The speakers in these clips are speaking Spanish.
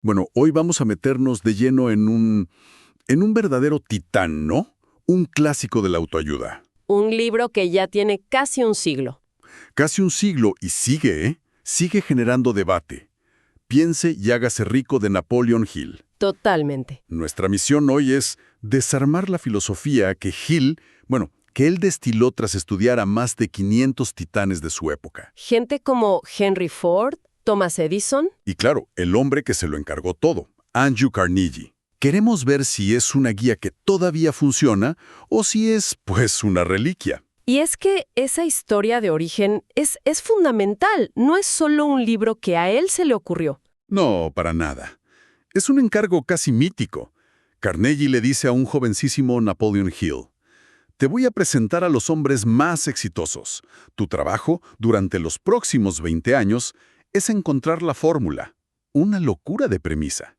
Bueno, hoy vamos a meternos de lleno en un verdadero titán, ¿no? Un clásico de la autoayuda. Un libro que ya tiene casi un siglo. Casi un siglo y sigue, ¿eh? Sigue generando debate. Piense y hágase rico de Napoleon Hill. Totalmente. Nuestra misión hoy es desarmar la filosofía que él destiló tras estudiar a más de 500 titanes de su época. Gente como Henry Ford, Thomas Edison. Y claro, el hombre que se lo encargó todo, Andrew Carnegie. Queremos ver si es una guía que todavía funciona o si es, pues, una reliquia. Y es que esa historia de origen es fundamental. No es solo un libro que a él se le ocurrió. No, para nada. Es un encargo casi mítico. Carnegie le dice a un jovencísimo Napoleon Hill: te voy a presentar a los hombres más exitosos. Tu trabajo, durante los próximos 20 años, es encontrar la fórmula. Una locura de premisa.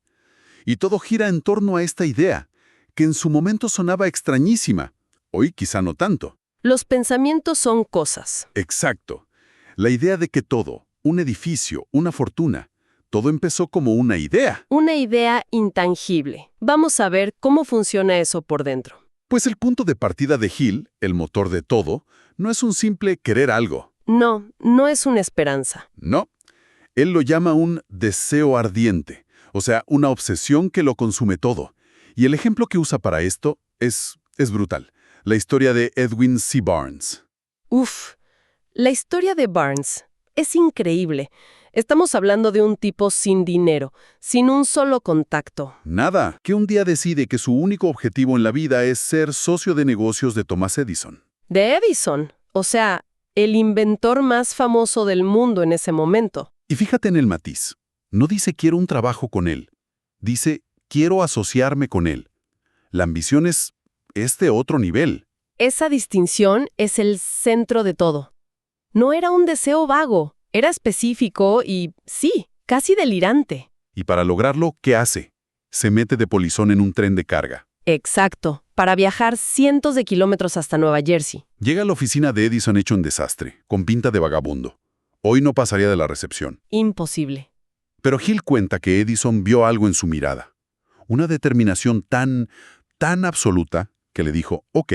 Y todo gira en torno a esta idea, que en su momento sonaba extrañísima. Hoy quizá no tanto. Los pensamientos son cosas. Exacto. La idea de que todo, un edificio, una fortuna, todo empezó como una idea. Una idea intangible. Vamos a ver cómo funciona eso por dentro. Pues el punto de partida de Hill, el motor de todo, no es un simple querer algo. No, no es una esperanza. No. Él lo llama un deseo ardiente, o sea, una obsesión que lo consume todo. Y el ejemplo que usa para esto es brutal. La historia de Edwin C. Barnes. Uf, la historia de Barnes es increíble. Estamos hablando de un tipo sin dinero, sin un solo contacto. Nada, que un día decide que su único objetivo en la vida es ser socio de negocios de Thomas Edison. De Edison, o sea, el inventor más famoso del mundo en ese momento. Y fíjate en el matiz. No dice quiero un trabajo con él. Dice quiero asociarme con él. La ambición es de otro nivel. Esa distinción es el centro de todo. No era un deseo vago, era específico y, sí, casi delirante. Y para lograrlo, ¿qué hace? Se mete de polizón en un tren de carga. Exacto, para viajar cientos de kilómetros hasta Nueva Jersey. Llega a la oficina de Edison hecho un desastre, con pinta de vagabundo. Hoy no pasaría de la recepción. Imposible. Pero Hill cuenta que Edison vio algo en su mirada. Una determinación tan absoluta que le dijo, ok,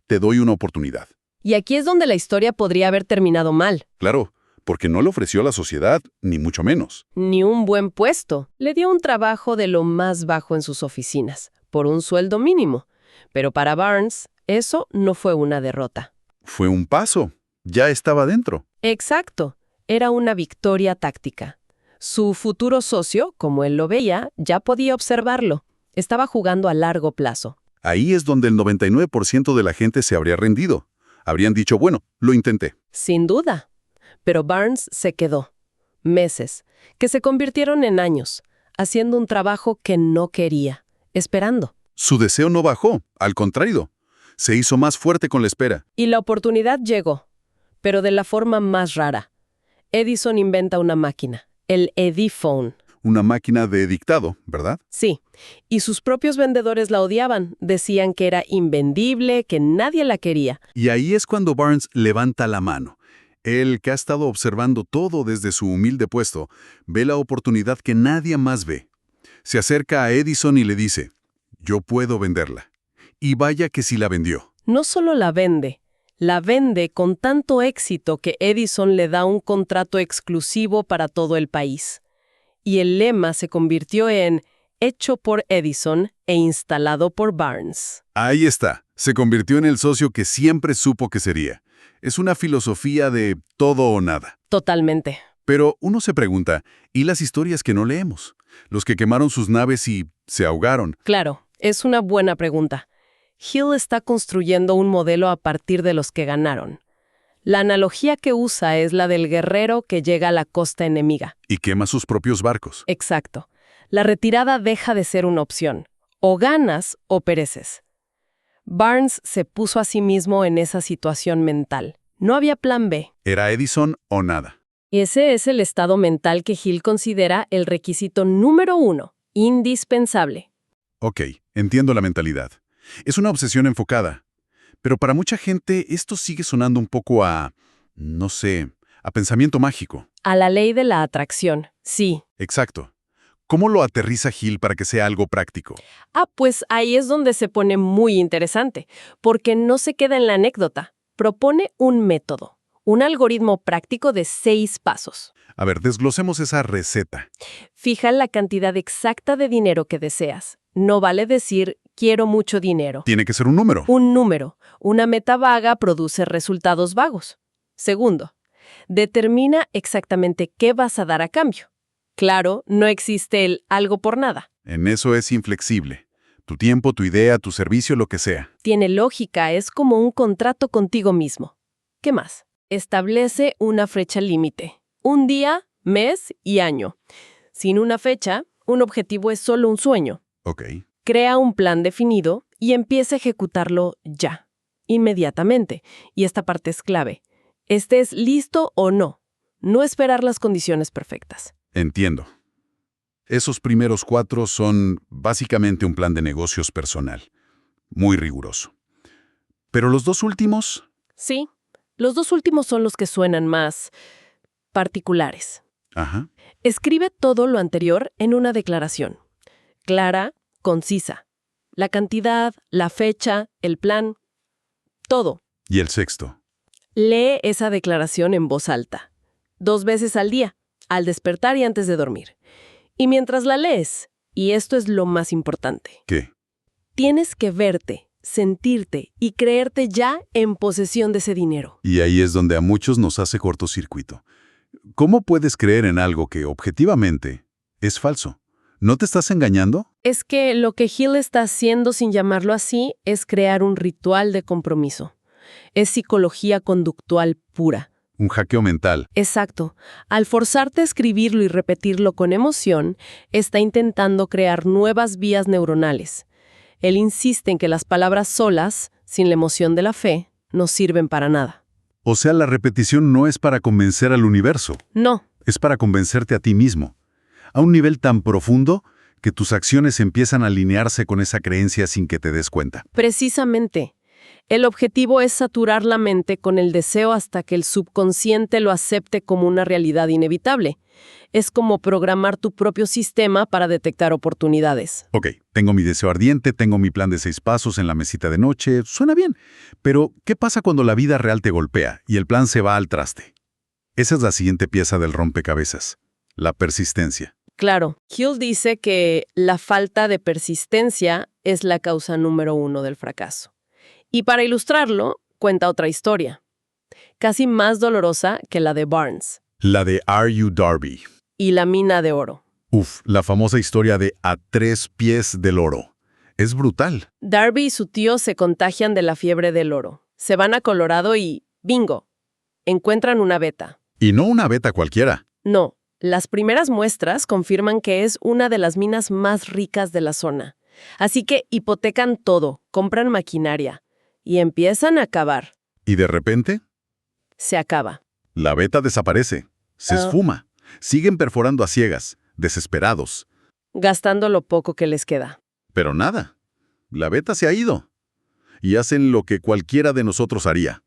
te doy una oportunidad. Y aquí es donde la historia podría haber terminado mal. Claro, porque no le ofreció a la sociedad, ni mucho menos. Ni un buen puesto. Le dio un trabajo de lo más bajo en sus oficinas, por un sueldo mínimo. Pero para Barnes, eso no fue una derrota. Fue un paso. Ya estaba dentro. Exacto. Era una victoria táctica. Su futuro socio, como él lo veía, ya podía observarlo. Estaba jugando a largo plazo. Ahí es donde el 99% de la gente se habría rendido. Habrían dicho, bueno, lo intenté. Sin duda. Pero Barnes se quedó. Meses, que se convirtieron en años, haciendo un trabajo que no quería, esperando. Su deseo no bajó, al contrario. Se hizo más fuerte con la espera. Y la oportunidad llegó, pero de la forma más rara. Edison inventa una máquina, el Ediphone. Una máquina de dictado, ¿verdad? Sí, y sus propios vendedores la odiaban. Decían que era invendible, que nadie la quería. Y ahí es cuando Barnes levanta la mano. Él, que ha estado observando todo desde su humilde puesto, ve la oportunidad que nadie más ve. Se acerca a Edison y le dice, yo puedo venderla. Y vaya que sí la vendió. No solo la vende con tanto éxito que Edison le da un contrato exclusivo para todo el país. Y el lema se convirtió en hecho por Edison e instalado por Barnes. Ahí está, se convirtió en el socio que siempre supo que sería. Es una filosofía de todo o nada. Totalmente. Pero uno se pregunta, ¿y las historias que no leemos? Los que quemaron sus naves y se ahogaron. Claro, es una buena pregunta. Hill está construyendo un modelo a partir de los que ganaron. La analogía que usa es la del guerrero que llega a la costa enemiga. Y quema sus propios barcos. Exacto. La retirada deja de ser una opción. O ganas o pereces. Barnes se puso a sí mismo en esa situación mental. No había plan B. Era Edison o nada. Ese es el estado mental que Hill considera el requisito número 1, indispensable. Ok, entiendo la mentalidad. Es una obsesión enfocada. Pero para mucha gente esto sigue sonando un poco a, no sé, a pensamiento mágico. A la ley de la atracción, sí. Exacto. ¿Cómo lo aterriza Hill para que sea algo práctico? Pues ahí es donde se pone muy interesante, porque no se queda en la anécdota. Propone un método, un algoritmo práctico de 6 pasos. A ver, desglosemos esa receta. Fija la cantidad exacta de dinero que deseas. No vale decir, quiero mucho dinero. Tiene que ser un número. Un número. Una meta vaga produce resultados vagos. Segundo, determina exactamente qué vas a dar a cambio. Claro, no existe el algo por nada. En eso es inflexible. Tu tiempo, tu idea, tu servicio, lo que sea. Tiene lógica, es como un contrato contigo mismo. ¿Qué más? Establece una fecha límite. Un día, mes y año. Sin una fecha, un objetivo es solo un sueño. Ok. Crea un plan definido y empieza a ejecutarlo ya, inmediatamente. Y esta parte es clave. Estés listo o no. No esperar las condiciones perfectas. Entiendo. Esos primeros 4 son básicamente un plan de negocios personal. Muy riguroso. Pero los 2 últimos, Sí, los 2 últimos son los que suenan más particulares. ajá, Escribe todo lo anterior en una declaración. Clara, concisa. La cantidad, la fecha, el plan, todo. y el sexto. Lee esa declaración en voz alta. 2 veces al día, al despertar y antes de dormir. Y mientras la lees, y esto es lo más importante, ¿Qué? tienes que verte, sentirte y creerte ya en posesión de ese dinero. Y ahí es donde a muchos nos hace cortocircuito. ¿Cómo puedes creer en algo que, objetivamente, es falso? ¿No te estás engañando? Es que lo que Hill está haciendo, sin llamarlo así, es crear un ritual de compromiso. Es psicología conductual pura. Un hackeo mental. Exacto. Al forzarte a escribirlo y repetirlo con emoción, está intentando crear nuevas vías neuronales. Él insiste en que las palabras solas, sin la emoción de la fe, no sirven para nada. O sea, la repetición no es para convencer al universo, No, es para convencerte a ti mismo. A un nivel tan profundo que tus acciones empiezan a alinearse con esa creencia sin que te des cuenta. precisamente. El objetivo es saturar la mente con el deseo hasta que el subconsciente lo acepte como una realidad inevitable. Es como programar tu propio sistema para detectar oportunidades. Ok, tengo mi deseo ardiente, tengo mi plan de 6 pasos en la mesita de noche, suena bien. Pero, ¿qué pasa cuando la vida real te golpea y el plan se va al traste? Esa es la siguiente pieza del rompecabezas, la persistencia. Claro, Hill dice que la falta de persistencia es la causa número 1 del fracaso. Y para ilustrarlo, cuenta otra historia, casi más dolorosa que la de Barnes La de Are You Darby. y la mina de oro. Uf, la famosa historia de A 3 pies del oro. Es brutal. Darby y su tío se contagian de la fiebre del oro. Se van a Colorado y ¡bingo! Encuentran una beta. Y no una beta cualquiera. No, las primeras muestras confirman que es una de las minas más ricas de la zona. Así que hipotecan todo, compran maquinaria y empiezan a cavar. Y de repente, Se acaba. la beta desaparece. Se esfuma. Siguen perforando a ciegas, desesperados. Gastando lo poco que les queda. Pero nada. La beta se ha ido. Y hacen lo que cualquiera de nosotros haría.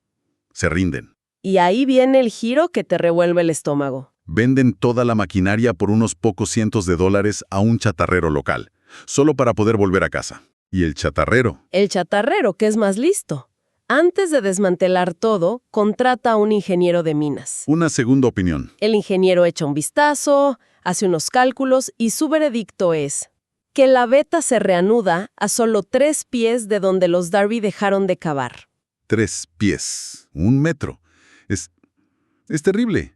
Se rinden. Y ahí viene el giro que te revuelve el estómago. Venden toda la maquinaria por unos pocos cientos de dólares a un chatarrero local, solo para poder volver a casa. Y el chatarrero, El chatarrero, que es más listo. Antes de desmantelar todo, contrata a un ingeniero de minas. una segunda opinión. El ingeniero echa un vistazo, hace unos cálculos y su veredicto es que la beta se reanuda a solo 3 pies de donde los Darby dejaron de cavar. 3 pies, 1 metro. Es terrible.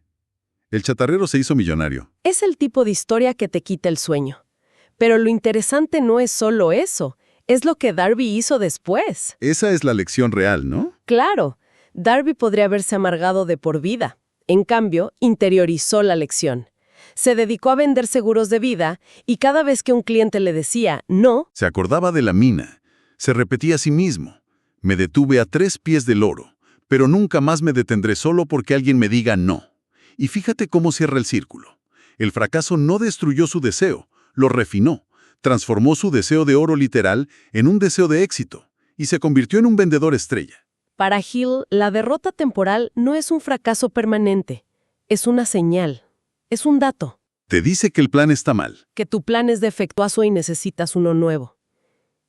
El chatarrero se hizo millonario. Es el tipo de historia que te quita el sueño. Pero lo interesante no es solo eso, es lo que Darby hizo después. Esa es la lección real, ¿no? Claro, Darby podría haberse amargado de por vida. En cambio, interiorizó la lección. Se dedicó a vender seguros de vida y cada vez que un cliente le decía no, Se acordaba de la mina. Se repetía a sí mismo. Me detuve a 3 pies del oro, pero nunca más me detendré solo porque alguien me diga no. Y fíjate cómo cierra el círculo. El fracaso no destruyó su deseo, lo refinó. Transformó su deseo de oro literal en un deseo de éxito y se convirtió en un vendedor estrella. para Hill, la derrota temporal no es un fracaso permanente, es una señal, es un dato. Te dice que el plan está mal. Que tu plan es defectuoso y necesitas uno nuevo.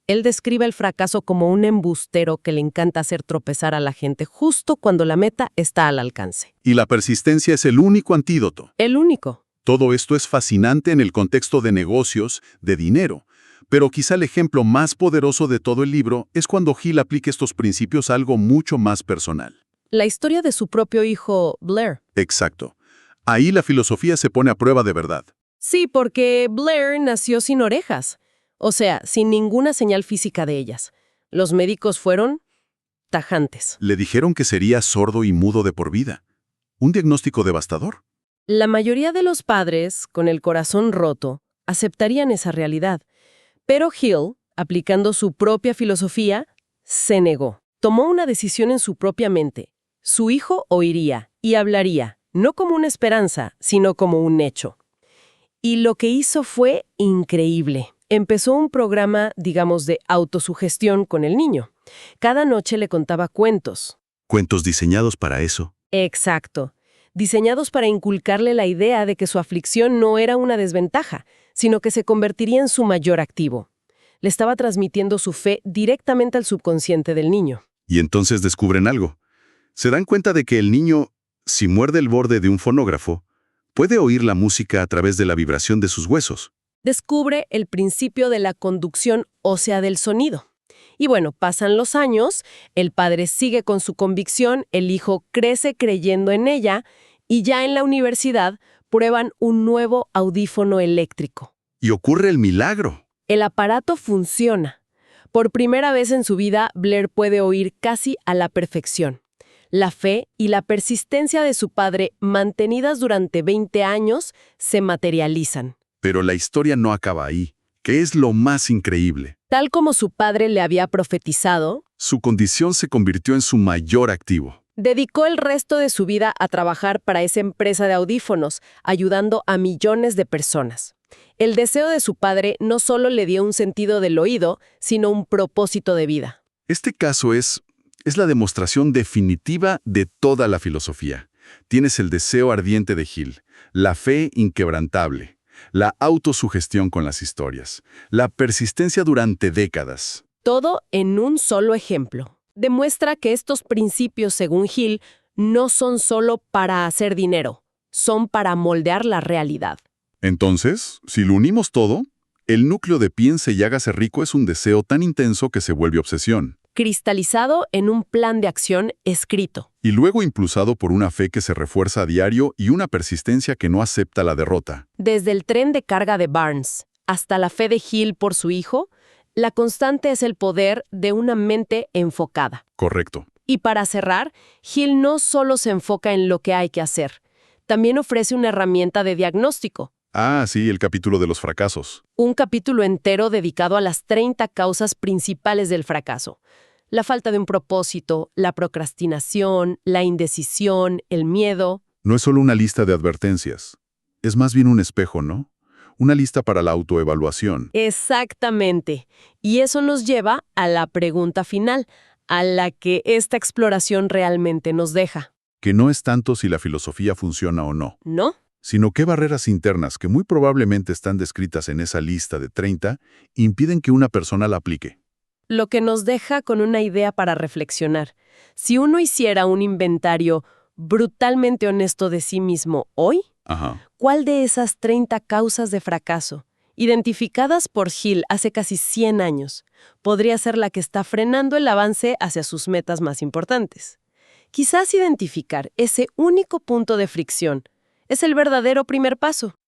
Él describe el fracaso como un embustero que le encanta hacer tropezar a la gente justo cuando la meta está al alcance. Y la persistencia es el único antídoto. El único. Todo esto es fascinante en el contexto de negocios, de dinero. Pero quizá el ejemplo más poderoso de todo el libro es cuando Hill aplica estos principios a algo mucho más personal. La historia de su propio hijo, Blair. Exacto. Ahí la filosofía se pone a prueba de verdad. Sí, porque Blair nació sin orejas. O sea, sin ninguna señal física de ellas. Los médicos fueron tajantes. Le dijeron que sería sordo y mudo de por vida. Un diagnóstico devastador. La mayoría de los padres, con el corazón roto, aceptarían esa realidad. Pero Hill, aplicando su propia filosofía, se negó. Tomó una decisión en su propia mente. Su hijo oiría y hablaría, no como una esperanza, sino como un hecho. Y lo que hizo fue increíble. Empezó un programa, digamos, de autosugestión con el niño. Cada noche le contaba cuentos. Cuentos diseñados para eso. Exacto. Diseñados para inculcarle la idea de que su aflicción no era una desventaja, sino que se convertiría en su mayor activo. Le estaba transmitiendo su fe directamente al subconsciente del niño. Y entonces descubren algo. Se dan cuenta de que el niño, si muerde el borde de un fonógrafo, puede oír la música a través de la vibración de sus huesos. Descubre el principio de la conducción ósea del sonido. Y bueno, pasan los años, el padre sigue con su convicción, el hijo crece creyendo en ella, y ya en la universidad prueban un nuevo audífono eléctrico. Y ocurre el milagro. El aparato funciona. Por primera vez en su vida, Blair puede oír casi a la perfección. La fe y la persistencia de su padre, mantenidas durante 20 años, se materializan. Pero la historia no acaba ahí, que es lo más increíble. Tal como su padre le había profetizado, Su condición se convirtió en su mayor activo. dedicó el resto de su vida a trabajar para esa empresa de audífonos, ayudando a millones de personas. El deseo de su padre no solo le dio un sentido del oído, sino un propósito de vida. Este caso es la demostración definitiva de toda la filosofía. Tienes el deseo ardiente de Hill, la fe inquebrantable, la autosugestión con las historias, la persistencia durante décadas. Todo en un solo ejemplo. Demuestra que estos principios, según Hill, no son solo para hacer dinero, son para moldear la realidad. Entonces, si lo unimos todo, el núcleo de piense y hágase rico es un deseo tan intenso que se vuelve obsesión. Cristalizado en un plan de acción escrito. Y luego impulsado por una fe que se refuerza a diario y una persistencia que no acepta la derrota. Desde el tren de carga de Barnes hasta la fe de Hill por su hijo, la constante es el poder de una mente enfocada. Correcto. Y para cerrar, Hill no solo se enfoca en lo que hay que hacer, también ofrece una herramienta de diagnóstico. Ah, sí, el capítulo de los fracasos. Un capítulo entero dedicado a las 30 causas principales del fracaso. La falta de un propósito, la procrastinación, la indecisión, el miedo. No es solo una lista de advertencias. Es más bien un espejo, ¿no? Una lista para la autoevaluación. Exactamente. Y eso nos lleva a la pregunta final, a la que esta exploración realmente nos deja. Que no es tanto si la filosofía funciona o no, ¿No? sino qué barreras internas que muy probablemente están descritas en esa lista de 30 impiden que una persona la aplique. Lo que nos deja con una idea para reflexionar. Si uno hiciera un inventario brutalmente honesto de sí mismo hoy, Ajá. ¿cuál de esas 30 causas de fracaso, identificadas por Hill hace casi 100 años, podría ser la que está frenando el avance hacia sus metas más importantes? Quizás identificar ese único punto de fricción es el verdadero primer paso.